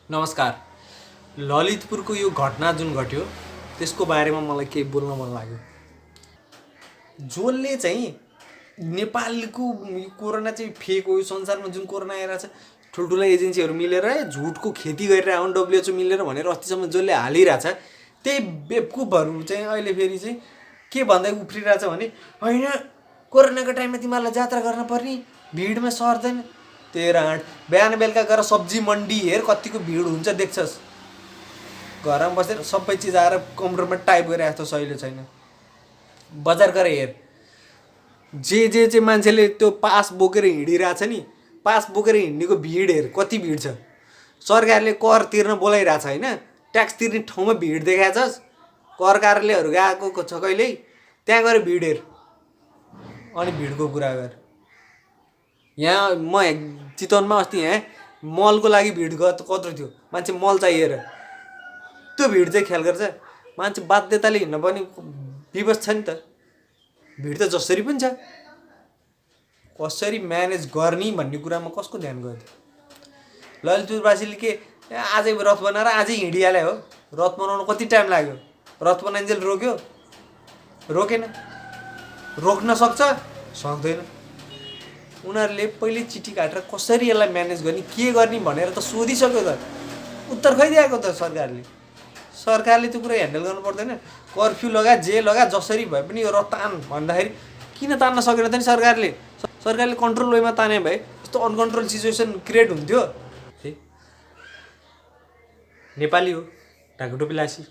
नमस्कार। ललितपुरको यो घटना जुन घट्यो त्यसको बारेमा मलाई केही बोल्न मन लाग्यो। जसले चाहिँ नेपालको यो कोरोना चाहिँ फेक हो, यो संसारमा जुन कोरोना आइरहेको छ ठुल्ठुला एजेन्सीहरू मिलेर झुटको खेती गरेर आउन WHO मिलेर भनेर अस्तिसम्म जसले हालिरहेछ त्यही बेवकुफहरू चाहिँ अहिले फेरि चाहिँ के भन्दै उफ्रिरहेछ भने होइन कोरोनाको टाइममा तिमीहरूलाई जात्रा गर्न पर्ने, भिडमा सर्दैन। तेह्र आँट बिहान बेलुका गएर सब्जी मन्डी हेर कतिको भिड हुन्छ देख्छस्। घरमा बसेर सबै चिज आएर कम्प्युटरमा टाइप गरेर जस्तो सहिलो छैन। बजार गएर हेर जे चाहिँ मान्छेले त्यो पास बोकेर हिँडिरहेछ नि, पास बोकेर हिँड्नेको भिड हेर कति भिड छ। सरकारले कर तिर्न बोलाइरहेछ होइन, ट्याक्स तिर्ने ठाउँमा भिड देखाएछस्। कर कार्यालयहरू गएको छ कहिल्यै, त्यहाँ गएर भिड हेर अनि भिडको कुरा गर। यहाँ म चितवनमा अस्ति यहाँ मलको लागि भिड कत्रो थियो, मान्छे मल चाहिएर त्यो भिड चाहिँ ख्याल गर्छ। मान्छे बाध्यताले हिँड्न पनि विवश छ नि त, भिड त जसरी पनि छ, कसरी म्यानेज गर्ने भन्ने कुरामा कसको ध्यान गयो त। ललितपुरवासीले के आजै रथ बनाएर आजै हिँडिहाल्यो हो। रथ बनाउन कति टाइम लाग्यो? रथ बनाइन्जेल रोक्यो? रोकेन। रोक्न सक्छ? सक्दैन। उनीहरूले पहिले चिठी काटेर कसरी यसलाई म्यानेज गर्ने के गर्ने भनेर त सोधिसक्यो त, उत्तर खैदिएको त सरकारले। सरकारले त्यो कुरा ह्यान्डल गर्नु पर्दैन? कर्फ्यू लगा जे लगा जसरी भए पनि यो रथ तान भन्दाखेरि किन तान्न सकेन त नि सरकारले? सरकारले कन्ट्रोल वेमा ताने भए यस्तो अनकन्ट्रोल सिचुएसन क्रिएट हुन्थ्यो। नेपाली हो, ढाकुटोपी लासी।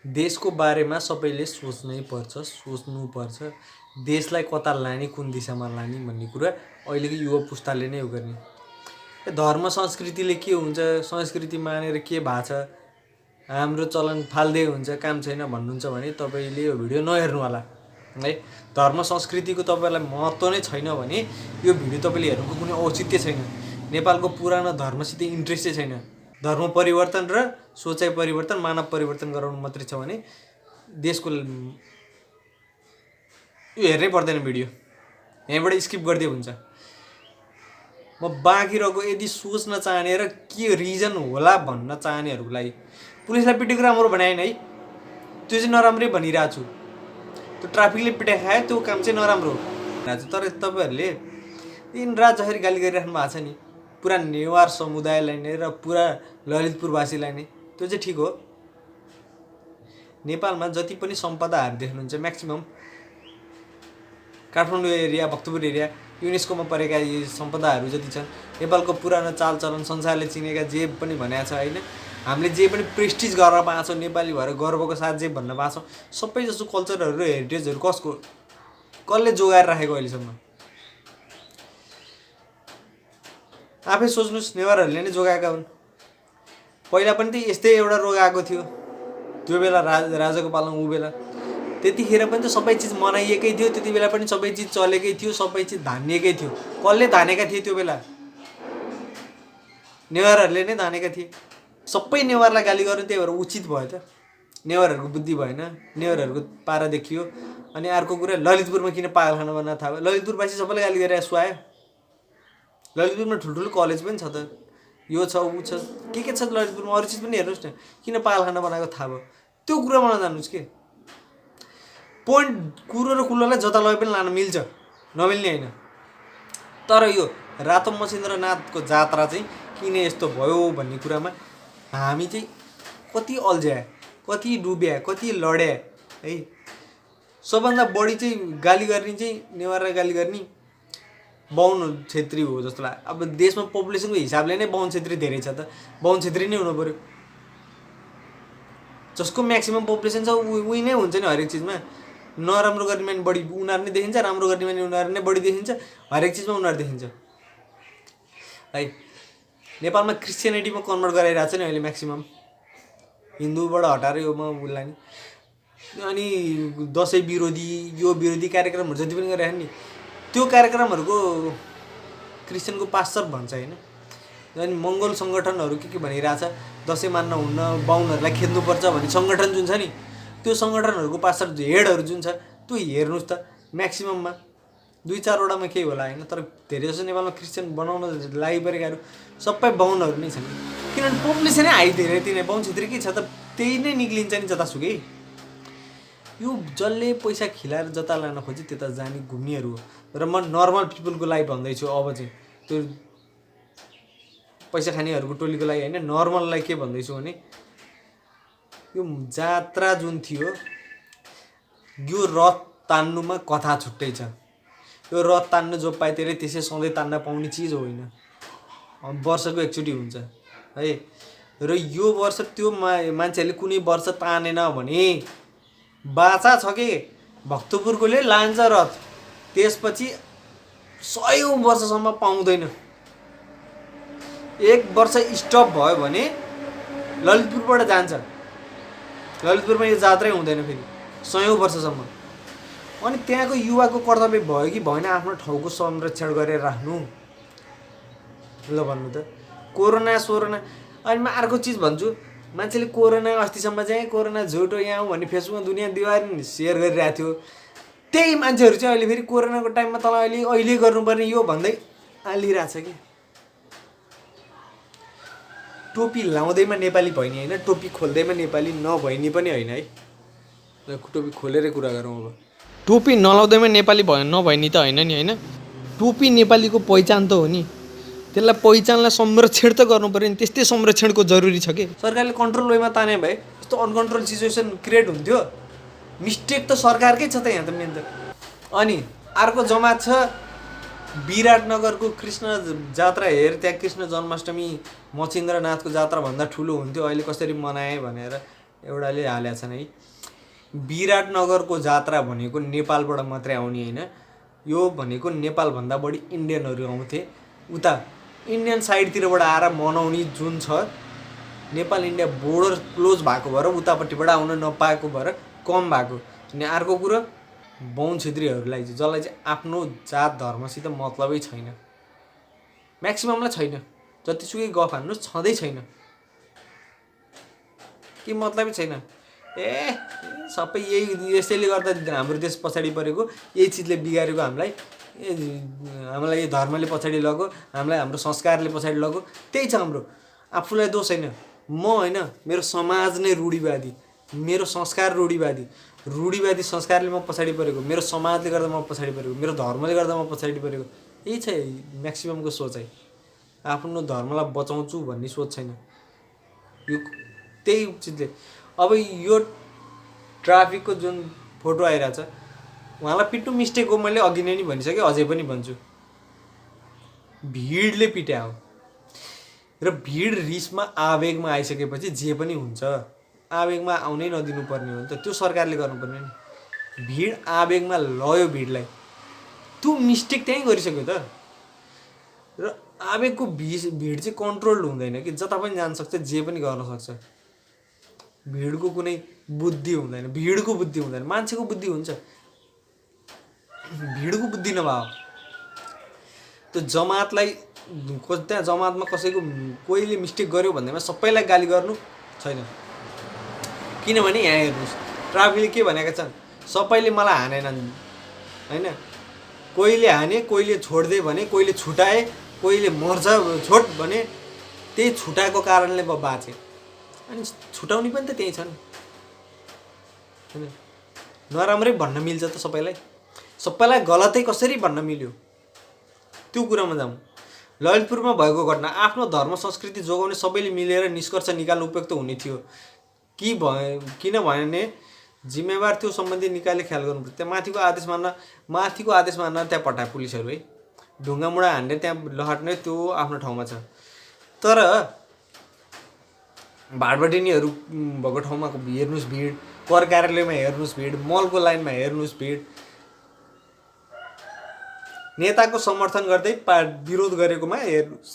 देशको बारेमा सबैले सोच्नै पर्छ, सोच्नुपर्छ। देशलाई कता लाने, कुन दिशामा लाने भन्ने कुरा अहिलेको युवा पुस्ताले नै गर्ने। धर्म संस्कृतिले के हुन्छ, संस्कृति मानेर के भएको छ, हाम्रो चलन फाल्दै हुन्छ, काम छैन भन्नुहुन्छ भने तपाईँले यो भिडियो नहेर्नु होला है। धर्म संस्कृतिको तपाईँलाई महत्त्व नै छैन भने यो भिडियो तपाईँले हेर्नुको कुनै औचित्य छैन। नेपालको पुरानो धर्मसित इन्ट्रेस्टै छैन। धर्म परिवर्तन र सोचाइ परिवर्तन, मानव परिवर्तन गराउनु मात्रै छ भने देशको यो हेर्नै पर्दैन भिडियो, यहीँबाट स्किप गरिदियो हुन्छ। म बाँकी रहेको यदि सोच्न चाहने र के रिजन होला भन्न चाहनेहरूको लागि पुलिसलाई पिटेको राम्रो बनाएन है, त्यो चाहिँ नराम्रै भनिरहेको छु। त्यो ट्राफिकले पिटाइ खायो त्यो काम चाहिँ नराम्रो हो। तर तपाईँहरूले दिनरात जसरी गाली गरिराख्नु भएको छ नि पुरा नेवार समुदायलाई नै र पुरा ललितपुरवासीलाई नै, त्यो चाहिँ ठिक हो। नेपालमा जति पनि सम्पदाहरू देख्नुहुन्छ maximum Kathmandu area, Bhaktapur area, युनेस्कोमा परेका यी सम्पदाहरू जति छन्, नेपालको पुरानो चालचलन संसारले चिनेका जे पनि भनेको छ होइन, हामीले जे पनि प्रेस्टिज गर्न पाएको छौँ, नेपाली भएर गर्वको साथ जे भन्न पाएको छौँ, सबै जस्तो कल्चरहरू र हेरिटेजहरू कसले जोगाएर राखेको अहिलेसम्म? आफै सोच्नुहोस्, नेवारहरूले नै जोगाएका हुन्। पहिला पनि त यस्तै एउटा रोग आएको थियो, त्यो बेला राजाको पालामा ऊ बेला त्यतिखेर पनि त सबै चिज मनाइएकै थियो, त्यति बेला पनि सबै चिज चलेकै थियो, सबै चिज धानिएकै थियो। कसले धानेका थिए त्यो बेला? नेवारहरूले नै धानेका थिए। सबै नेवारलाई गाली गर्नु त्यही भएर उचित भयो त? नेवारहरूको बुद्धि भएन, नेवारहरूको पारा देखियो। अनि अर्को कुरा, ललितपुरमा किन पागलखाना बनाएर थाहा भयो? ललितपुरवासी सबैले गाली गरेर सुहायो। ललितपुरमा ठुल्ठुलो कलेज पनि छ त, यो छ ऊ छ, के छ ललितपुरमा, अरू चिज पनि हेर्नुहोस् न। किन पागलखाना बनाएको थाहा भयो? त्यो कुरा बनाउन जान्नुहोस् के। पोइन्ट कुरो र कुलोलाई जता लगे पनि लान मिल्छ, नमिल्ने होइन। तर यो रातो मसिन्द्रनाथको जात्रा चाहिँ किन यस्तो भयो भन्ने कुरामा हामी चाहिँ कति अल्झ्या, कति डुब्या, कति लड्या है। सबभन्दा बढी चाहिँ गाली गर्ने चाहिँ नेवारलाई गाली गर्ने बाहुन छेत्री हो जस्तो लाग्यो। अब देशमा पपुलेसनको हिसाबले नै बाहुन छेत्री धेरै छ त, बाहुन छेत्री नै हुनु पऱ्यो। जसको म्याक्सिमम् पपुलेसन छ उही नै हुन्छ नि हरेक चिजमा। नराम्रो गर्ने माने बढी उनीहरू नै देखिन्छ, राम्रो गर्ने माने उनीहरू नै बढी देखिन्छ, हरेक चिजमा उनीहरू देखिन्छ है। नेपालमा क्रिस्चियनिटीमा कन्भर्ट गराइरहेको छ नि अहिले म्याक्सिमम्, हिन्दूबाट हटाएर यो उसलाई नि। अनि दसैँ विरोधी, यो विरोधी कार्यक्रमहरू जति पनि गरिरहेको नि, त्यो कार्यक्रमहरूको क्रिस्चियनको पास्टर भन्छ होइन। अनि मङ्गोल सङ्गठनहरू के भनिरहेछ, दसैँ मान्न हुन्न, बाहुनहरूलाई खेद्नुपर्छ भन्ने सङ्गठन जुन छ नि, त्यो सङ्गठनहरूको पास्टर हेडहरू जुन छ त्यो हेर्नुहोस् त म्याक्सिमममा 2-4 वटामा केही होला होइन, तर धेरै जसो नेपालमा क्रिस्चियन बनाउन लागिपरेकाहरू सबै बाहुनहरू नै छन्। किनभने पपुलेसनै हाई धेरै तिनै बाहुन क्षेत्री के छ त त्यही नै निक्लिन्छ नि जतासुकै। यो जसले पैसा खिलाएर जता लान खोज्यो त्यता जाने घुम्नेहरू हो। र म नर्मल पिपलको लागि भन्दैछु अब चाहिँ, त्यो पैसा खानेहरूको टोलीको लागि होइन, नर्मललाई के भन्दैछु भने यो जात्रा जुन थियो यो रथ तान्नुमा कथा छुट्टै छ। यो रथ तान्न जो पाए त्यसले त्यसै सधैँ तान्न पाउने चिज होइन, वर्षको एकचोटि हुन्छ है। र यो वर्ष त्यो मान्छेहरूले कुनै वर्ष तानेन भने बाचा छ कि भक्तपुरकोले लान्छ रथ, त्यसपछि 100औं वर्षसम्म पाउँदैन। 1 वर्ष स्टप भयो भने ललितपुरबाट जान्छ, ललितपुरमा यो जात्रै हुँदैन फेरि 100औं वर्षसम्म। अनि त्यहाँको युवाको कर्तव्य भयो कि भएन आफ्नो ठाउँको संरक्षण गरेर राख्नु? ल भन्नु त। कोरोना सोरोना, अनि म अर्को चिज भन्छु, मान्छेले कोरोना अस्तिसम्म चाहिँ कोरोना झुटो यहाँ हो भन्ने फेसबुकमा दुनियाँ दिवार सेयर गरिरहेको थियो। त्यही मान्छेहरू चाहिँ अहिले फेरि कोरोनाको टाइममा तल अहिले गर्नुपर्ने यो भन्दै आलिरहेछ कि। टोपी लाउँदैमा नेपाली भइने होइन, टोपी खोल्दैमा नेपाली नभइने पनि होइन है। टोपी खोलेरै कुरा गरौँ अब। टोपी नलाउँदैमा नेपाली नभइने त होइन नि होइन, टोपी नेपालीको पहिचान त हो नि, त्यसलाई पहिचानलाई संरक्षण त गर्नु पऱ्यो नि। त्यस्तै संरक्षणको जरुरी छ कि। सरकारले कन्ट्रोल वेमा ताने भए यस्तो अनकन्ट्रोल सिचुएसन क्रिएट हुन्थ्यो। मिस्टेक त सरकारकै छ त यहाँ त मेन त। अनि अर्को जमात छ विराटनगरको कृष्ण जात्रा हेर, त्यहाँ कृष्ण जन्माष्टमी मच्छिन्द्रनाथको जात्राभन्दा ठुलो हुन्थ्यो, अहिले कसरी मनाए भनेर एउटाले हालेका छन् है। विराटनगरको जात्रा भनेको नेपालबाट मात्रै आउने होइन, यो भनेको नेपालभन्दा बढी इन्डियनहरू आउँथे। उता इन्डियन साइडतिरबाट आएर मनाउने जुन छ, नेपाल इन्डिया बोर्डर क्लोज भएको भएर उतापट्टिबाट आउन नपाएको भएर कम भएको। अनि अर्को कुरो बाहुन क्षेत्रीहरूलाई चाहिँ, जसलाई चाहिँ आफ्नो जात धर्मसित मतलबै छैन, म्याक्सिममलाई छैन, जतिसुकै गफ हान्नुहोस् छँदै छैन के मतलबै छैन। सबै यही यसैले गर्दा हाम्रो देश पछाडि परेको, यही चिजले बिगारेको हामीलाई, हामीलाई यो धर्मले पछाडि लग्यो, हामीलाई हाम्रो संस्कारले पछाडि लग्यो, त्यही छ हाम्रो। आफूलाई दोष होइन, म होइन, मेरो समाज नै रूढिवादी, मेरो संस्कार रूढिवादी संस्कारले म पछाडि परेको, मेरो समाजले गर्दा म पछाडि परेको, मेरो धर्मले गर्दा म पछाडि परेको, यही छ म्याक्सिममको सोच है। आफ्नो धर्मलाई बचाउँछु भन्ने सोच छैन यो, त्यही चिजले। अब यो ट्राफिकको जुन फोटो आइरहेछ, उहाँलाई पिट्नु मिस्टेक हो, मैले अघि नै भनिसकेँ, अझै पनि भन्छु, भिडले पिट्या हो। र भिड रिसमा आवेगमा आइसकेपछि जे पनि हुन्छ, आवेगमा आउनै नदिनु पर्ने हो नि त, त्यो सरकारले गर्नुपर्ने नि। भिड आवेगमा लयो भिडलाई, त्यो मिस्टेक त्यहीँ गरिसक्यो त। र आवेगको भिड चाहिँ कन्ट्रोल हुँदैन कि, जता पनि जान सक्छ, जे पनि गर्न सक्छ। भिडको कुनै बुद्धि हुँदैन, भिडको बुद्धि हुँदैन, मान्छेको बुद्धि हुन्छ, भिडको बुद्धि नभए त्यो जमातलाई, त्यहाँ जमातमा कसैको कोहीले मिस्टेक गर्यो भन्दैमा सबैलाई गाली गर्नु छैन। किनभने यहाँ हेर्नुहोस्, ट्राफिकले के भनेका छन्, सबैले मलाई हानेनन् होइन, कोहीले हाने, कोहीले छोडिदिए भने, कोहीले छुटाए, कोहीले मर्छ छोड भने, त्यही छुटाएको कारणले म बाँचेँ। अनि छुटाउने पनि त त्यही छन् होइन, नराम्रै भन्न मिल्छ त सबैलाई गलतै कसरी भन्न मिल्यो, त्यो कुरामा जाउँ। ललितपुरमा भएको घटना, आफ्नो धर्म संस्कृति जोगाउने सबैले मिलेर निष्कर्ष निकाल्नु उपयुक्त हुने थियो किनभने जिम्मेवार त्यो सम्बन्धी निकायले ख्याल गर्नुपर्छ। त्यहाँ माथिको आदेश मान्न त्यहाँ पठाए पुलिसहरू है, ढुङ्गामुढा हान्ने त्यहाँ लहट्ने त्यो आफ्नो ठाउँमा छ। तर भाडबटिनीहरू भएको ठाउँमा हेर्नुहोस् भिड, कर कार्यालयमा हेर्नुहोस् भिड, मलको लाइनमा हेर्नुहोस् भिड, नेताको समर्थन गर्दै विरोध गरेकोमा हेर्नुहोस्,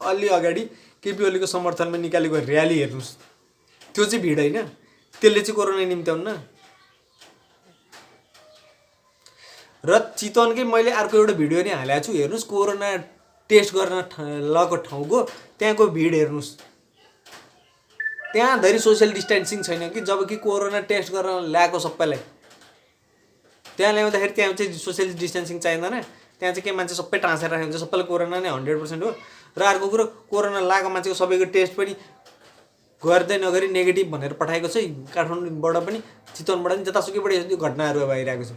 अलि अगाडि केपी ओलीको समर्थनमा निकालेको र्याली हेर्नुहोस्, त्यो चाहिँ भिड होइन, त्यसले चाहिँ कोरोना निम्त्याउन्न। र चितवनकै मैले अर्को एउटा भिडियो नै हालेको छु, हेर्नुहोस् कोरोना टेस्ट गर्न लगेको ठाउँको त्यहाँको भिड हेर्नुहोस्, त्यहाँ धेरै सोसियल डिस्टेन्सिङ छैन कि, जबकि कोरोना टेस्ट गर्न ल्याएको सबैलाई त्यहाँ ल्याउँदाखेरि त्यहाँ चाहिँ सोसियल डिस्टेन्सिङ चाहिँदैन, त्यहाँ चाहिँ के मान्छे सबै टाँसेर राखेको हुन्छ, सबैलाई कोरोना नै 100% हो। र अर्को कुरो कोरोना लागेको मान्छेको सबैको टेस्ट पनि गर्दै नगरी नेगेटिभ भनेर पठाएको छ काठमाडौँबाट पनि, चितवनबाट पनि, जतासुकैबाट यो घटनाहरू भइरहेको छ।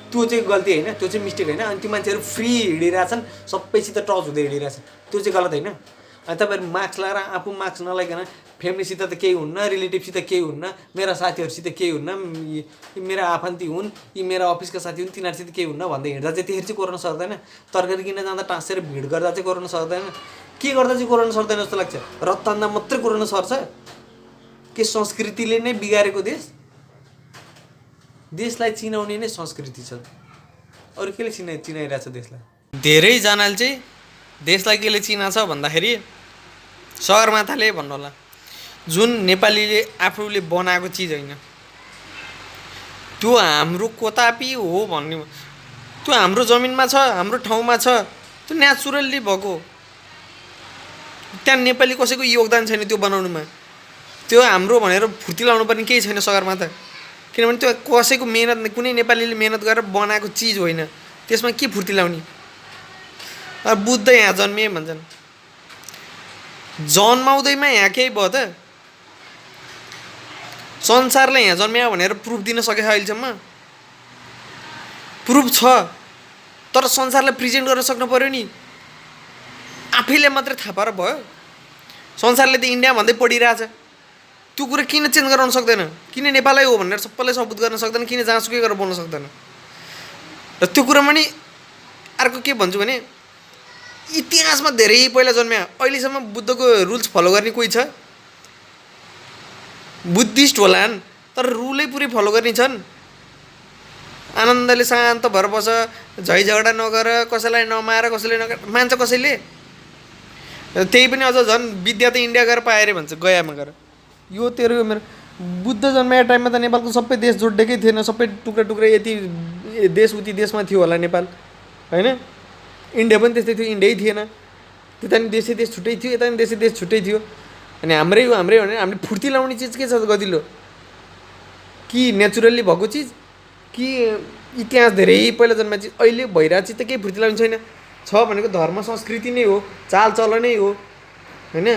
त्यो चाहिँ गल्ती होइन, त्यो चाहिँ मिस्टेक होइन। अनि ती मान्छेहरू फ्री हिँडिरहेछन्, सबैसित टच हुँदै हिँडिरहेछन्, त्यो चाहिँ गलत होइन। अनि तपाईँहरू मास्क लगाएर आफू मास्क नलाइकन फ्यामिलीसित त केही हुन्न, रिलेटिभसित केही हुन्न, मेरा साथीहरूसित केही हुन्न, मेरा आफन्ती हुन्, यी मेरा अफिसका साथी हुन्, तिनीहरूसित केही हुन्न भन्दै हिँड्दा चाहिँ त्यसरी चाहिँ कोरोना सर्दैन। तरकारी किन्न जाँदा टाँसेर भिड गर्दा चाहिँ कोरोना सर्दैन। के गर्दा चाहिँ कोरोना सर्दैन जस्तो लाग्छ? रथ तान्दा मात्रै कोरोना सर्छ? के संस्कृतिले नै बिगारेको देशलाई चिनाउने नै संस्कृति छ, अरू केले चिनाइरहेछ देशलाई? धेरैजनाले चाहिँ देशलाई केले चिनाछ भन्दाखेरि सगरमाथाले भन्नु होला, जुन नेपालीले आफूले बनाएको चिज होइन, त्यो हाम्रो कोतापी हो भन्ने, त्यो हाम्रो जमिनमा छ, हाम्रो ठाउँमा छ, त्यो नेचुरल्ली भएको। त्यहाँ नेपाली कसैको योगदान छैन त्यो बनाउनुमा, त्यो हाम्रो भनेर फुर्ती लाउनु पर्ने केही छैन सगरमाथा, किनभने त्यो कसैको मेहनत, कुनै नेपालीले मेहनत गरेर बनाएको चिज होइन, त्यसमा के फुर्ती लाउने? बुद्ध यहाँ जन्मिए भन्छन्, जन्माउँदैमा यहाँ केही भयो त? संसारलाई यहाँ जन्मियो भनेर प्रुफ दिन सकेछ अहिलेसम्म? प्रुफ छ, तर संसारलाई प्रेजेन्ट गर्न सक्नु पर्यो नि। आफैले मात्रै थाहा पाएर भयो? संसारले त इन्डिया भन्दै पढिरहेछ, त्यो कुरा किन चेन्ज गराउन सक्दैन? किन नेपालै हो भनेर सबैलाई सबुत गर्न सक्दैन? किन जहाँसुकै गरेर बोल्न सक्दैन? र त्यो कुरामा नि अर्को के भन्छु भने, इतिहासमा धेरै पहिला जन्म्या, अहिलेसम्म बुद्धको रुल्स फलो गर्ने कोही छ? बुद्धिस्ट होलान्, तर रुलै पुरै फलो गर्ने छन्? आनन्दले शान्त भएर बस, झै झगडा नगर, कसैलाई नमार, कसैले मान्छ कसैले? त्यही पनि अझ झन् विद्या त इन्डिया गएर पाए अरे भन्छ, गयामा गएर। यो तेरो मेरो बुद्ध जन्माएको टाइममा त नेपालको सबै देश जोडिएकै थिएन, सबै टुक्रा टुक्रा यति देश उति देशमा थियो होला नेपाल, होइन? इन्डिया पनि त्यस्तै थियो, इन्डियै थिएन, त्यता नि देशै देश छुट्टै थियो, यता नि देशै देश छुट्टै थियो। अनि हाम्रै हो हाम्रै भने हामीले फुर्ती लाउने चिज के छ गदिलो? कि नेचुरल्ली भएको चिज, कि इतिहास धेरै पहिला जन्मेको चिज? अहिले भइरहेको चिज त केही फुर्ती लाउने छैन। छ भनेको धर्म संस्कृति नै हो, चालचलनै हो, होइन?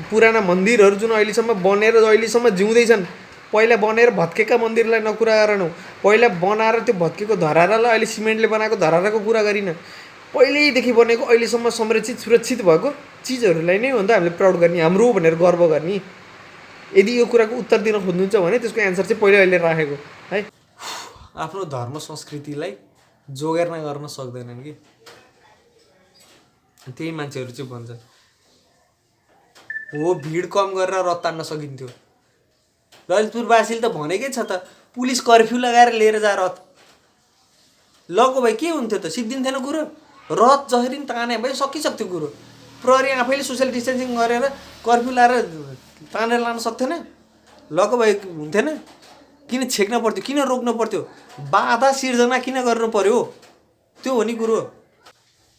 पुराना मन्दिरहरू जुन अहिलेसम्म बनेर अहिलेसम्म जिउँदैछन्, पहिला बनेर भत्केका मन्दिरलाई नकुरा गरेनौँ, पहिला बनाएर त्यो भत्केको धरारालाई अहिले सिमेन्टले बनाएको धराराको कुरा गरिन, पहिल्यैदेखि बनेको अहिलेसम्म संरक्षित सुरक्षित भएको चिजहरूलाई नै हो नि त हामीले प्राउड गर्ने, हाम्रो भनेर गर्व गर्ने। यदि यो कुराको उत्तर दिन खोज्नुहुन्छ भने त्यसको एन्सर चाहिँ पहिला अहिले राखेको है। आफ्नो धर्म संस्कृतिलाई जोगाएर गर्न सक्दैनन् कि, त्यही मान्छेहरू चाहिँ भन्छन् हो भिड कम गरेर रथ तान्न सकिन्थ्यो। ललितपुरवासीले त भनेकै छ त, पुलिस कर्फ्यू लगाएर लिएर जा रथ। लगो भाइ के हुन्थ्यो त? सिद्धिन्थेन कुरो? रथ जसरी नि ताने भए सकिसक्थ्यो कुरो। प्रहरी आफैले सोसियल डिस्टेन्सिङ गरेर कर्फ्यू लगाएर तानेर लान सक्थेन? लगो भाइ हुन्थेन? किन छेक्न पर्थ्यो? किन रोक्नु पर्थ्यो? बाधा सिर्जना किन गर्नु पर्यो? त्यो हो नि कुरो।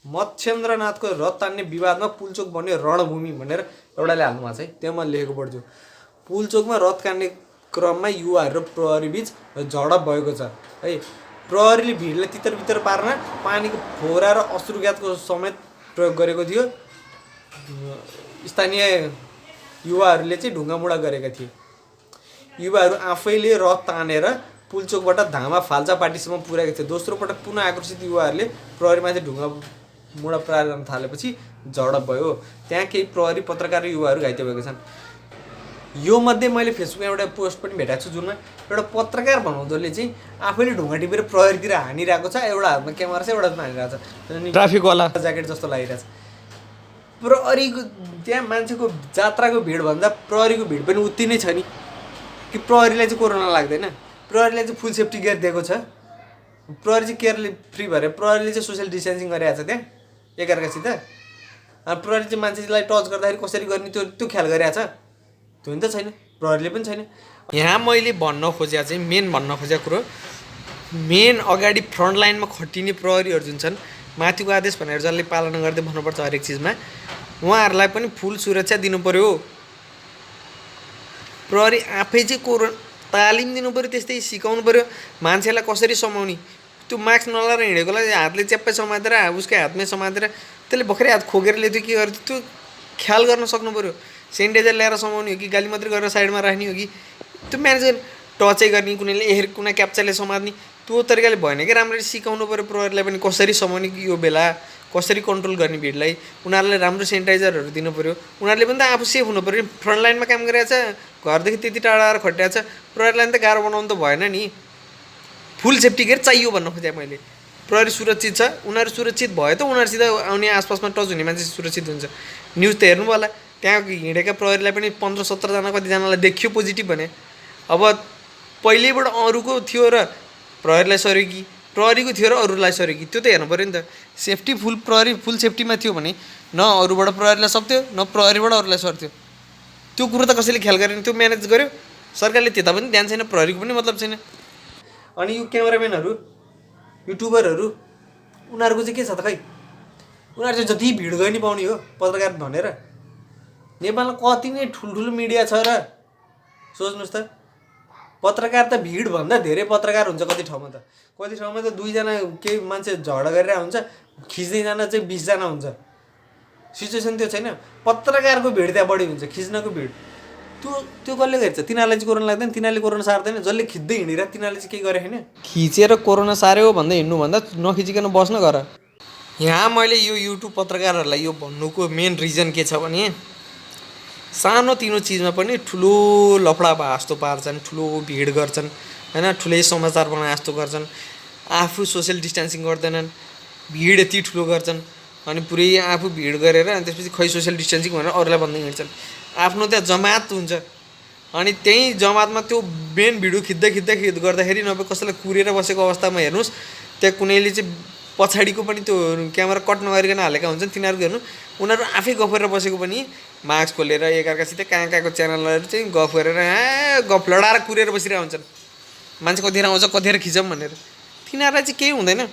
मच्छेन्द्रनाथको रथ तान्ने विवादमा पुलचोक बन्यो रणभूमि भनेर एउटाले हाल्नुभएको छ है, त्यहाँ मैले लेखेको पढ्छु। पुलचोकमा रथ काट्ने क्रममा युवाहरू र प्रहरी बिच झडप भएको छ है। प्रहरीले भिडलाई तितर बितर पार्न पानीको फोहरा र अश्रु ग्यासको समेत प्रयोग गरेको थियो। स्थानीय युवाहरूले चाहिँ ढुङ्गामुढा गरेका थिए। युवाहरू आफैले रथ तानेर पुलचोकबाट धामा फाल्चा पार्टीसम्म पुर्याएको थियो। दोस्रो पटक पुनः आकर्षित युवाहरूले प्रहरीमाथि ढुङ्गामुढा प्रारम्भ थालेपछि झडप भयो। त्यहाँ केही प्रहरी पत्रकार र युवाहरू घाइते भएको छन्। यो मध्ये मैले फेसबुकमा एउटा पोस्ट पनि भेटाएको छु जुनमा एउटा पत्रकार भनाउँदोले चाहिँ आफैले ढुङ्गा टिपेर प्रहरीतिर हानिरहेको छ। एउटा हातमा क्यामेरा छ, एउटा हातमा हानिरहेको छ, ट्राफिकवाला ज्याकेट जस्तो लागिरहेछ। प्रहरीको त्यहाँ मान्छेको जात्राको भिडभन्दा प्रहरीको भिड पनि उति नै छ नि। कि प्रहरीलाई चाहिँ कोरोना लाग्दैन? प्रहरीलाई चाहिँ फुल सेफ्टी गियर दिएको छ। प्रहरी चाहिँ केयरले फ्री भएर प्रहरीले चाहिँ सोसियल डिस्टेन्सिङ गरिरहेको छ त्यहाँ एकअर्कासित। प्रहरी चाहिँ मान्छेलाई टच गर्दाखेरि कसरी गर्ने त्यो ख्याल गरिरहेछ? त्यो नि त छैन, प्रहरीले पनि छैन। यहाँ मैले भन्न खोजेको चाहिँ मेन भन्न खोजेको कुरो, मेन अगाडि फ्रन्ट लाइनमा खटिने प्रहरीहरू जुन छन्, माथिको आदेश भनेर जसले पालना गर्दै भन्नुपर्छ हरेक चिजमा, उहाँहरूलाई पनि फुल सुरक्षा दिनु पर्यो। प्रहरी आफै चाहिँ तालिम दिनु पर्यो, त्यस्तै सिकाउनु पर्यो मान्छेलाई कसरी समाउने। त्यो मास्क नलाएर हिँडेकोलाई हातले च्याप्पै समातेर उसकै हातमै समातेर त्यसले भर्खरै हात खोकेर ल्याउँथ्यो के गर्थ्यो त्यो ख्याल गर्न सक्नु पऱ्यो। सेनिटाइजर ल्याएर समाउने हो कि गाली मात्रै गरेर साइडमा राख्ने हो कि त्यो म्यानेज गर्ने, टचै गर्ने, कुनैले कुनै क्याप्चाले समात्ने, त्यो तरिकाले भएन कि राम्ररी सिकाउनु पऱ्यो प्रहरीलाई पनि कसरी समाउने यो बेला, कसरी कन्ट्रोल गर्ने भिडलाई। उनीहरूलाई राम्रो सेनिटाइजरहरू दिनु पऱ्यो। उनीहरूले पनि त आफू सेफ हुनु पऱ्यो। फ्रन्ट लाइनमा काम गरिरहेछ, घरदेखि त्यति टाढा आएर खटिरहेछ, प्रहरीलाई त गाह्रो बनाउनु त भएन नि। फुल सेफ्टी केयर चाहियो भन्न खोजेँ मैले। प्रहरी सुरक्षित छ, उनीहरू सुरक्षित भयो त उनीहरूसित आउने आसपासमा टच हुने मान्छे सुरक्षित हुन्छ। न्युज त हेर्नु होला, त्यहाँ हिँडेका प्रहरीलाई पनि 15-17जना कतिजनालाई देखियो पोजिटिभ भने। अब पहिल्यैबाट अरूको थियो र प्रहरीलाई सर्यो कि प्रहरीको थियो र अरूलाई सर्यो कि त्यो त हेर्नु पऱ्यो नि त। सेफ्टी प्रहरी फुल सेफ्टीमा थियो भने न अरूबाट प्रहरीलाई सक्थ्यो न प्रहरीबाट अरूलाई सर्थ्यो। त्यो कुरो त कसैले ख्याल गरेन, त्यो म्यानेज गर्यो सरकारले, त्यता पनि ध्यान छैन, प्रहरीको पनि मतलब छैन। अनि यो क्यामेराम्यानहरू, युट्युबरहरू, उनीहरूको चाहिँ के छ त खै, उनीहरू चाहिँ जति भिड गइ नि पाउने हो पत्रकार भनेर। नेपालमा कति नै ठुल्ठुलो मिडिया छ र सोच्नुहोस् त। पत्रकार त भिडभन्दा धेरै पत्रकार हुन्छ कति ठाउँमा त। कति ठाउँमा त 2जना केही मान्छे झगडा गरिरहेको हुन्छ, खिच्दैजना चाहिँ 20जना हुन्छ। सिचुएसन त्यो छैन। पत्रकारको भिड त्यहाँ बढी हुन्छ, खिच्नको भिड। त्यो कसले गर्छ? तिनीहरूलाई चाहिँ कोरोना लाग्दैन, तिनीहरूले कोरोना सार्दैन, जसले खिच्दै हिँडिरहेको तिनीहरूले चाहिँ केही गरे होइन। खिचेर कोरोना सार्यो भन्दै हिँड्नुभन्दा नखिचिकन बस्न गर। यहाँ मैले यो युट्युब पत्रकारहरूलाई यो भन्नुको मेन रिजन के छ भने सानोतिनो चिजमा पनि ठुलो लफडा भए जस्तो पार्छन्, ठुलो भिड गर्छन् होइन, ठुलै समाचार बनाए जस्तो गर्छन्, आफू सोसियल डिस्टेन्सिङ गर्दैनन्, भिड यति ठुलो गर्छन्, अनि पुरै आफू भिड गरेर अनि त्यसपछि खै सोसियल डिस्टेन्सिङ भनेर अरूलाई भन्दै हिँड्छन्। आफ्नो त्यहाँ जमात हुन्छ, अनि त्यही जमातमा त्यो मेन भिडियो खिच्दै गर्दाखेरि नभए कसैलाई कुरेर बसेको अवस्थामा हेर्नुहोस्, त्यहाँ कुनैले चाहिँ पछाडिको पनि त्यो क्यामेरा कट नगरिकन हालेका हुन्छन्, तिनीहरूको हेर्नु, उनीहरू आफै गफ गरेर बसेको पनि मास्क खोलेर एकअर्कासित कहाँ कहाँको च्यानलहरू चाहिँ गफ गरेर गफ लडाएर कुरेर बसिरहेको हुन्छन्। मान्छे कतिखेर आउँछ कतिखेर खिचौँ भनेर, तिनीहरूलाई चाहिँ केही हुँदैन।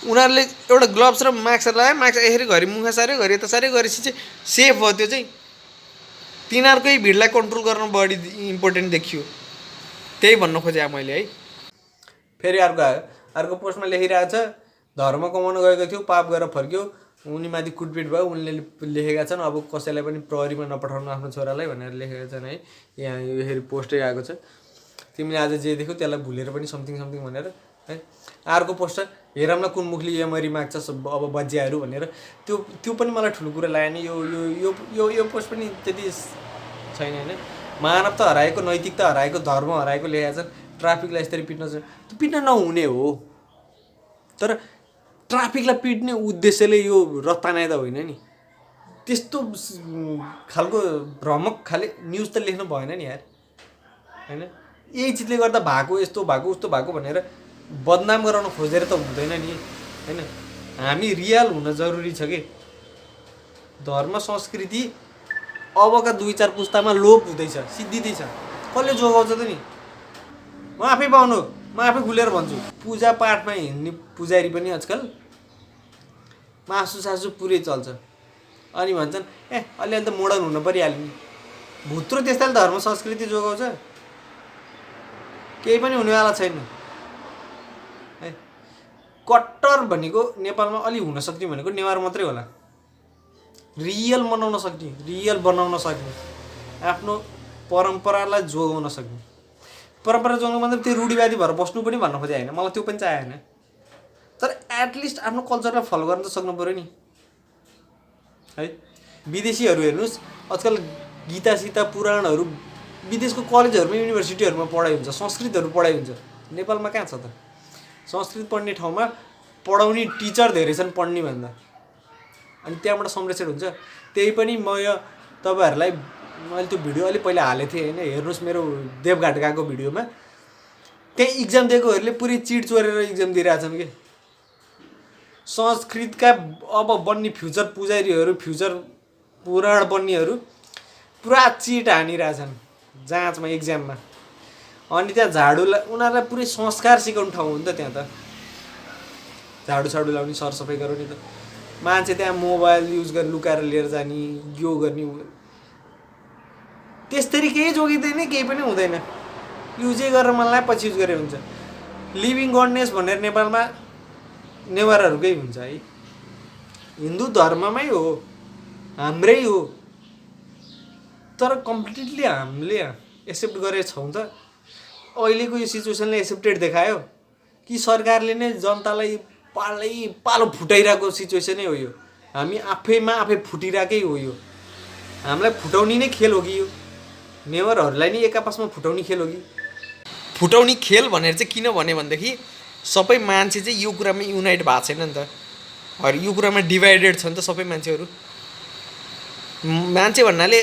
उनीहरूले एउटा ग्लोभ्स र मास्क लगायो, मास्क यसरी घरि मुख सार्यो, घरि यता सार्यो, गरेपछि चाहिँ सेफ भयो। त्यो चाहिँ तिनीहरूकै भिडलाई कन्ट्रोल गर्न बढी इम्पोर्टेन्ट देखियो। त्यही भन्न खोजेँ मैले है। फेरि अर्को पोस्टमा लेखिरहेको छ, धर्म कमाउन गएको थियो, पाप गरेर फर्क्यो, उनीमाथि कुटपिट भयो, उनले लेखेका छन् अब कसैलाई पनि प्रहरीमा नपठाउनु आफ्नो छोरालाई भनेर लेखेका छन् है। यहाँ यो फेरि पोस्टै आएको छ, तिमीले आज जे देख्यौ त्यसलाई भुलेर पनि समथिङ भनेर है। अर्को पोस्टर, हेरौँ न कुन मुखले यमरी माग्छ अब बज्याहरू भनेर, त्यो पनि मलाई ठुलो कुरा लाग्यो नि। यो पोस्ट पनि त्यति छैन होइन। मानवता हराएको, नैतिकता हराएको, धर्म हराएको लेखेका छन्। ट्राफिकलाई यसरी पिट्न चाहिँ त्यो पिट्न नहुने हो, तर ट्राफिकलाई पिट्ने उद्देश्यले यो रत्तानाइ त होइन नि। त्यस्तो खालको भ्रमक खाले न्युज त लेख्नु भएन नि यार होइन। यही चिजले गर्दा भएको, यस्तो भएको, उस्तो भएको भनेर बदनाम गराउन खोजेर त हुँदैन नि होइन। हामी रियल हुन जरुरी छ कि। धर्म संस्कृति अबका 2-4 पुस्तामा लोप हुँदैछ, सिद्धिँदैछ। कसले जोगाउँछ त नि? म आफै पाउनु, म आफै खुलेर भन्छु। पूजा पाठमा हिँड्ने पुजारी पनि आजकल मासु पुरै चल्छ। अनि भन्छन् अलिअलि त मोडर्न हुन परिहाल्यो नि। भुत्रो त्यस्ताले धर्म संस्कृति जोगाउँछ? केही पनि हुनेवाला छैन है। कट्टर भनेको नेपालमा अलि हुन सक्ने भनेको नेवार मात्रै होला। रियल मनाउन सक्ने, रियल बनाउन सक्ने, आफ्नो परम्परालाई जोगाउन सक्ने। परम्परा जोगाउनु मतलब त्यो रूढिवादी भएर बस्नु पनि भन्न खोजे होइन, मलाई त्यो पनि चाहेन। तर एटलिस्ट आफ्नो कल्चरलाई फलो गर्न त सक्नु पऱ्यो नि है। विदेशीहरू हेर्नुहोस्, आजकल गीता सीता पुराणहरू विदेशको कलेजहरूमा युनिभर्सिटीहरूमा पढाइ हुन्छ, संस्कृतहरू पढाइ हुन्छ। नेपालमा कहाँ छ त? संस्कृत पढ्ने ठाउँमा पढाउने टिचर धेरै छन् पढ्ने भन्दा, अनि त्यहाँबाट संरक्षण हुन्छ। त्यही पनि म यो तपाईँहरूलाई मैले त्यो भिडियो अलि पहिला हालेको थिएँ होइन, हेर्नुहोस् मेरो देवघाट गएको भिडियोमा। त्यही इक्जाम दिएकोहरूले पुरै चिट चोरेर इक्जाम दिइरहेछन् कि। संस्कृतका अब बन्ने फ्युचर पुजारीहरू, फ्युचर पुराण बन्नेहरू पुरा चिट हानिरहेछन् जाँचमा, इक्जाममा। अनि त्यहाँ झाडुलाई उनीहरूलाई पुरै संस्कार सिकाउने ठाउँ हो नि त त्यहाँ त। झाडु लाउने, सरसफाइ गराउने त। मान्छे त्यहाँ मोबाइल युज गरेर लुकाएर लिएर जाने, यो गर्ने, त्यसरी केही जोगिँदैन, केही पनि हुँदैन। युजै गरेर मलाई पछि युज गरे हुन्छ। लिभिङ गडनेस भनेर नेपालमा नेवारहरूकै हुन्छ है। हिन्दू धर्ममै हो, हाम्रै हो, तर कम्प्लिटली हामीले एक्सेप्ट गरेका छौँ त। अहिलेको यो सिचुएसनले एक्सेप्टेड देखायो कि सरकारले नै जनतालाई पालो फुटाइरहेको सिचुएसनै हो यो। हामी आफैमा आफै फुटिरहेकै हो यो। हामीलाई फुटाउने नै खेल हो कि यो, नेवारहरूलाई नै एक आपसमा फुटाउने खेल हो कि। फुटाउने खेल भनेर चाहिँ किन भने भनेदेखि सबै मान्छे चाहिँ यो कुरामा युनाइट भएको छैन नि त, यो कुरामा डिभाइडेड छ नि त सबै मान्छेहरू। मान्छे भन्नाले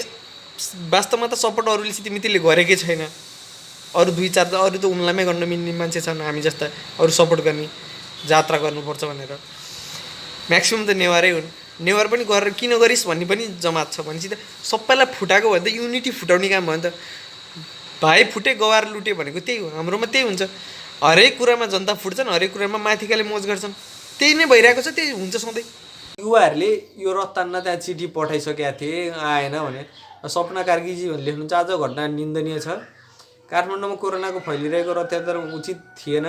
वास्तवमा त सपोर्ट अरूले सितिमितिले गरेकै छैन, अरू 2-4 अरू त उनलामै गर्न मिल्ने मान्छे छन् हामी जस्ता, अरू सपोर्ट गर्ने जात्रा गर्नुपर्छ भनेर। म्याक्सिमम् त नेवारै हुन्। नेवार पनि गरेर किन गरिस् भन्ने पनि जमात छ भनेपछि त सबैलाई फुटाएको भने त युनिटी फुटाउने काम भयो नि त। भाइ फुटे गवार लुटे भनेको त्यही हो, हाम्रोमा त्यही हुन्छ। हरेक कुरामा जनता फुट्छन्, हरेक कुरामा माथिकाले मोज गर्छन्, त्यही नै भइरहेको छ, त्यही हुन्छ सधैँ। युवाहरूले यो रत्तान्न त्यहाँ चिठी पठाइसकेका थिए, आएन भने। सपना कार्कीजी लेख्नुहुन्छ आज घटना निन्दनीय छ, काठमाडौँमा कोरोनाको फैलिरहेको अत्याचार उचित थिएन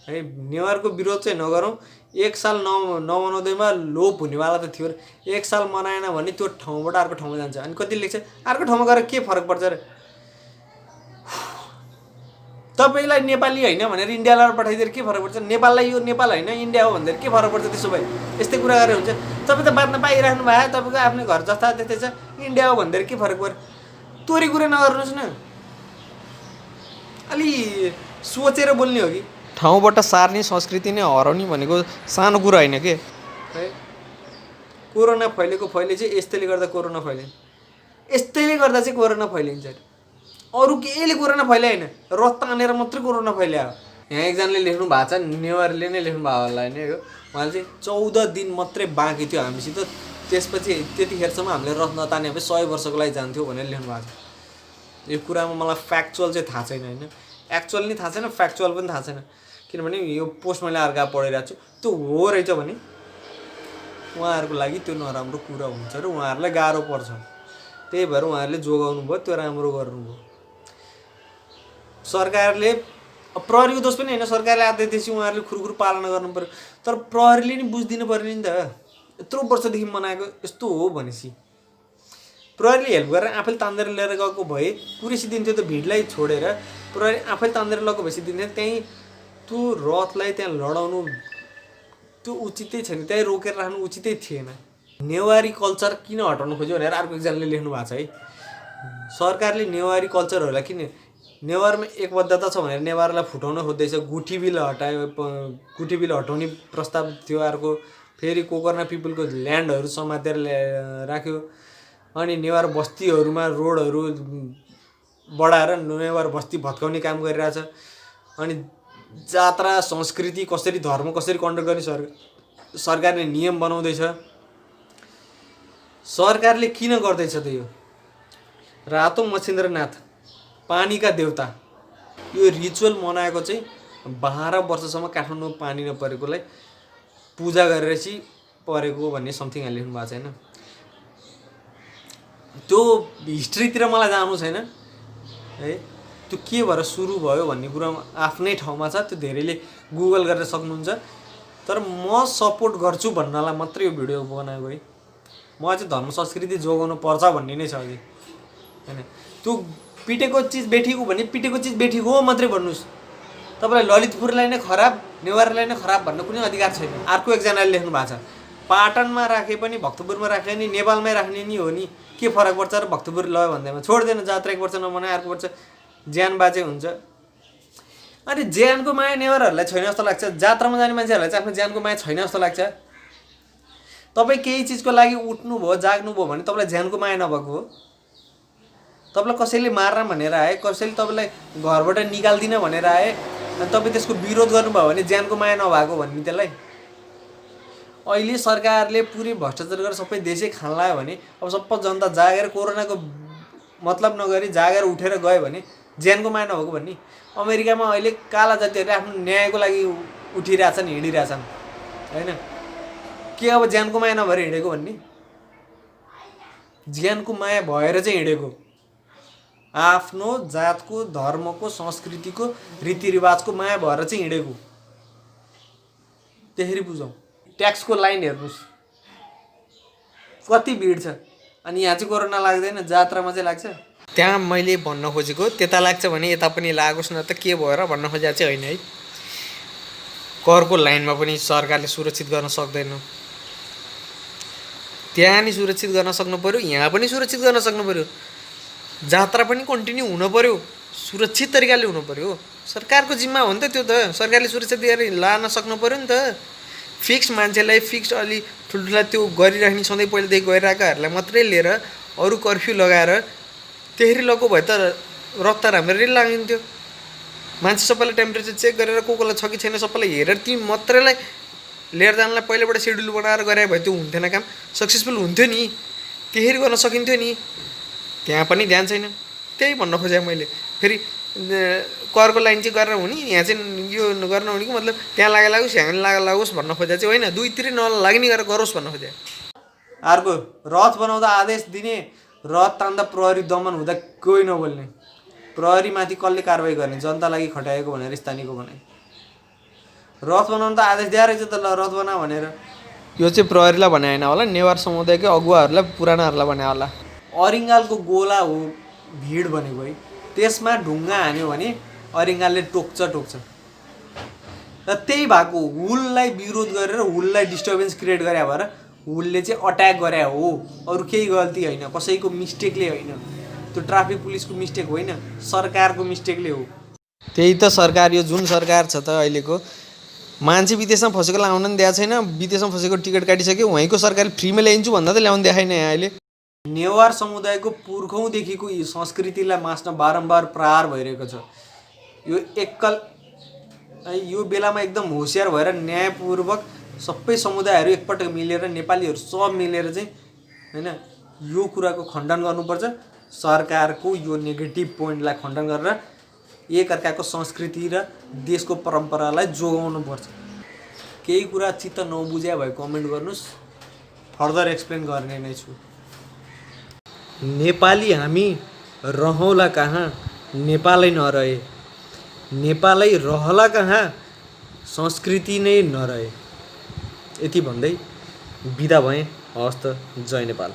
है। नेवारको विरोध चाहिँ नगरौँ, 1 साल नमनाउँदैमा लोप हुनेवाला त थियो। 1 साल मनाएन भने त्यो ठाउँबाट अर्को ठाउँमा जान्छ। अनि कति लेख्छ अर्को ठाउँमा गएर के फरक पर्छ र? तपाईँलाई नेपाली होइन भनेर इन्डियालाई पठाइदिएर के फरक पर्छ? नेपाललाई यो नेपाल होइन इन्डिया हो भन्दा के फरक पर्छ? त्यसो भए यस्तै कुरा गरेर हुन्छ। तपाईँ त बाँच्न पाइराख्नु भयो, तपाईँको आफ्नै घर जस्ता त्यस्तै छ, इन्डिया हो भन्दा के फरक पर्यो? तोरी कुरा नगर्नुहोस् न, अलि सोचेर बोल्ने हो कि। ठाउँबाट सार्ने संस्कृति नै हराउने भनेको सानो कुरा होइन के है। कोरोना फैलेको चाहिँ यस्तैले गर्दा कोरोना फैलिन्छ, यस्तैले गर्दा चाहिँ कोरोना फैलिन्छ। अरू केहीले कोरोना फैल्या होइन, रत्ता आनेर मात्रै कोरोना फैल्यायो। यहाँ एकजनाले लेख्नु भएको छ, नेवारले नै लेख्नु भएको होला होइन यो, उहाँले चाहिँ 14 दिन मात्रै बाँकी थियो हामीसित, त्यसपछि त्यतिखेरसम्म हामीले रथ नताने भए 100 वर्षको लागि जान्थ्यो भनेर लेख्नु भएको छ। यो कुरामा मलाई फ्याक्चुअल चाहिँ थाहा छैन होइन, एक्चुअल नि थाहा छैन, फ्याक्चुअल पनि थाहा छैन। किनभने यो पोस्ट मैले अर्का पढिरहेको छु, त्यो हो रहेछ भने उहाँहरूको लागि त्यो नराम्रो कुरा हुन्छ र उहाँहरूलाई गाह्रो पर्छ। त्यही भएर उहाँहरूले जोगाउनु भयो, त्यो राम्रो गर्नुभयो। सरकारले प्रहरीको दोष पनि होइन, सरकारले आदेश उहाँहरूले खुरखुर पालना गर्नु पर्यो। तर प्रहरीले नि बुझिदिनु पर्यो नि त, यत्रो वर्षदेखि मनाएको यस्तो हो भनेपछि प्रहरीले हेल्प गरेर आफैले तान्देर लिएर गएको भए पुरिसिदिन्थ्यो त। भिडलाई छोडेर प्रहरी आफैले तान्देर लगेको भएपछि दिन्थ्यो। त्यहीँ त्यो रथलाई त्यहाँ लडाउनु त्यो उचितै छैन, त्यहीँ रोकेर राख्नु उचितै थिएन। नेवारी कल्चर किन हटाउनु खोज्यो भनेर अर्को एकजनाले लेख्नु भएको छ है। सरकारले नेवारी कल्चरहरूलाई किन, नेवारमा एकबद्धता छ भनेर नेवारलाई फुटाउन खोज्दैछ। गुठी बिल हटाउने प्रस्ताव थियो अर्को। फेरि कोकर्ना पिपलको ल्यान्डहरू समातेर राख्यो। अनि नेवार बस्तीहरूमा रोडहरू बढाएर नेवार बस्ती भत्काउने काम गरिरहेछ। अनि जात्रा संस्कृति कसरी, धर्म कसरी कन्ट्रोल गर्ने सरकारले नियम बनाउँदैछ। सरकारले किन गर्दैछ त यो? रातो मच्छिन्द्रनाथ पानीका देवता यो रिचुअल मनाएको चाहिँ 12 वर्षसम्म काठमाडौँमा पानी नपरेकोलाई पूजा गरेर चाहिँ परेको भन्ने समथिङ लेख्नु भएको छैन। त्यो हिस्ट्रीतिर मलाई जानु छैन है, त्यो के भएर सुरु भयो भन्ने कुरा आफ्नै ठाउँमा छ, त्यो धेरैले गुगल गरेर सक्नुहुन्छ। तर म सपोर्ट गर्छु भन्नलाई मात्रै यो भिडियो बनाएको है। म चाहिँ धर्म संस्कृति जोगाउनु पर्छ भन्ने नै छ अघि हैन। त्यो पिटेको चिज बेठीको भने पिटेको चिज बेठीको हो मात्रै भन्नुहोस्। तपाईँलाई ललितपुरलाई नै खराब, नेवारलाई नै खराब भन्न कुनै अधिकार छैन। अर्को एकजनाले लेख्नु भएको छ, पाटनमा राखे पनि भक्तपुरमा राखे नि नेपालमै राख्ने नि हो नि, के फरक पर्छ र भक्तपुर लयो भन्दैमा छोड्दैन। जात्रा 1 वर्ष नमनाए अर्को वर्ष ज्यान बाँचे हुन्छ। अनि ज्यानको माया नेवारहरूलाई छैन जस्तो लाग्छ, जात्रामा जाने मान्छेहरूलाई चाहिँ आफ्नो ज्यानको माया छैन जस्तो लाग्छ। तपाईँ केही चिजको लागि उठ्नुभयो जाग्नुभयो भने तपाईँलाई ज्यानको माया नभएको हो? तपाईँलाई कसैले मार्न भनेर आए, कसैले तपाईँलाई घरबाट निकाल्दिन भनेर आए, अनि तपाईँ त्यसको विरोध गर्नुभयो भने ज्यानको माया नभएको भन्ने त्यसलाई? अहिले सरकारले पुरै भ्रष्टाचार गरेर सबै देशै खान लाग्यो भने अब सबै जनता जागेर कोरोनाको मतलब नगरी जागेर उठेर गयो भने ज्यानको माया नभएको भन्ने? अमेरिकामा अहिले काला जातिहरूले आफ्नो न्यायको लागि उठिरहेछन्, हिँडिरहेछन् होइन? के अब ज्यानको माया नभएर हिँडेको भन्ने? ज्यानको माया भएर चाहिँ हिँडेको आफ्नो जातको धर्मको संस्कृतिको रीतिरिवाजको माया भएर चाहिँ हिँडेको। त्यसरी बुझौँ। ट्याक्सको लाइन हेर्नुहोस् कति भिड छ, अनि यहाँ चाहिँ कोरोना लाग्दैन, जात्रामा चाहिँ लाग्छ। त्यहाँ मैले भन्न खोजेको त्यता लाग्छ भने यता पनि लागोस् न त के भएर भन्न खोजेको चाहिँ होइन है। करको लाइनमा पनि सरकारले सुरक्षित गर्न सक्दैन। त्यहाँ नि सुरक्षित गर्न सक्नु पर्यो, यहाँ पनि सुरक्षित गर्न सक्नु पर्यो। जात्रा पनि कन्टिन्यू हुनु पर्यो, सुरक्षित तरिकाले हुनु पर्यो। सरकारको जिम्मा हो नि त त्यो त, सरकारले सुरक्षा दिएर लान सक्नु पर्यो नि त। फिक्स मान्छेलाई फिक्स अलि ठुल्ठुला त्यो गरिराख्ने सधैँ पहिलादेखि गरिरहेकाहरूलाई मात्रै लिएर अरू कर्फ्यू लगाएर त्यसरी लगो भए त रफ्तार हाम्रो रेल लाग्थ्यो। मान्छे सबैलाई टेम्परेचर चेक गरेर को कोलाई छ कि छैन सबैलाई हेरेर ती मात्रैलाई लिएर जानलाई पहिलाबाट सेड्युल बनाएर गरे भए त्यो हुन्थेन, काम सक्सेसफुल हुन्थ्यो नि, त्यसरी गर्न सकिन्थ्यो नि। त्यहाँ पनि ध्यान छैन। त्यही भन्न खोजेँ मैले। फेरि करको लाइन चाहिँ गरेर हुने, यहाँ चाहिँ यो गर्न हुने कि मतलब त्यहाँ लागोस् यहाँ लागोस् भन्न खोजे चाहिँ होइन, दुईतिर नलाग्ने गरेर गरोस् भन्न खोजे। अर्को रथ बनाउँदा आदेश दिने, रथ तान्दा प्रहरी दमन हुँदा कोही नबोल्ने, प्रहरीमाथि कसले कारवाही गर्ने, जनता लागि खटाएको भनेर स्थानीयको भनाइ। रथ बनाउनु त आदेश दिएर रहेछ त, ल रथ बना भनेर। यो चाहिँ प्रहरीलाई भने होइन होला, नेवार समुदायकै अगुवाहरूलाई पुरानाहरूलाई भने होला। अरिङ्गालको गोला हो भिड भनेको है, त्यसमा ढुङ्गा हान्यो भने अरिङ्गालले टोक्छ। र त्यही भएको हुललाई विरोध गरेर हुललाई डिस्टर्बेन्स क्रिएट गरे भएर हुलले चाहिँ अट्याक गरे हो, अरू केही गल्ती होइन, कसैको मिस्टेकले होइन, त्यो ट्राफिक पुलिसको मिस्टेक होइन, सरकारको मिस्टेकले हो। त्यही त सरकार, यो जुन सरकार छ त अहिलेको, मान्छे विदेशमा फसेको ल्याउन नि दिएको छैन, विदेशमा फसेको टिकट काटिसक्यो, वहीँको सरकारले फ्रीमा ल्याइन्छु भन्दा त ल्याउनु देखाएन यहाँ अहिले। नेवार समुदायको पुर्खौँदेखिको संस्कृतिलाई मास्न बारम्बार प्रहार भइरहेको छ। यो बेलामा एकदम होसियार भएर न्यायपूर्वक सबै समुदायहरू एकपटक मिलेर, नेपालीहरू सब मिलेर चाहिँ होइन यो कुराको खण्डन गर्नुपर्छ। सरकारको यो नेगेटिभ पोइन्टलाई खण्डन गरेर एकअर्काको संस्कृति र देशको परम्परालाई जोगाउनुपर्छ। केही कुरा चित्त नबुझ्या भए कमेन्ट गर्नुहोस्, फर्दर एक्सप्लेन गर्ने नै छु। नेपाली हामी रहौँला कहाँ नेपालै नरहे, नेपालै रहला कहाँ संस्कृति नै नरहे। यति भन्दै बिदा भएँ। हवस् त, जय नेपाल।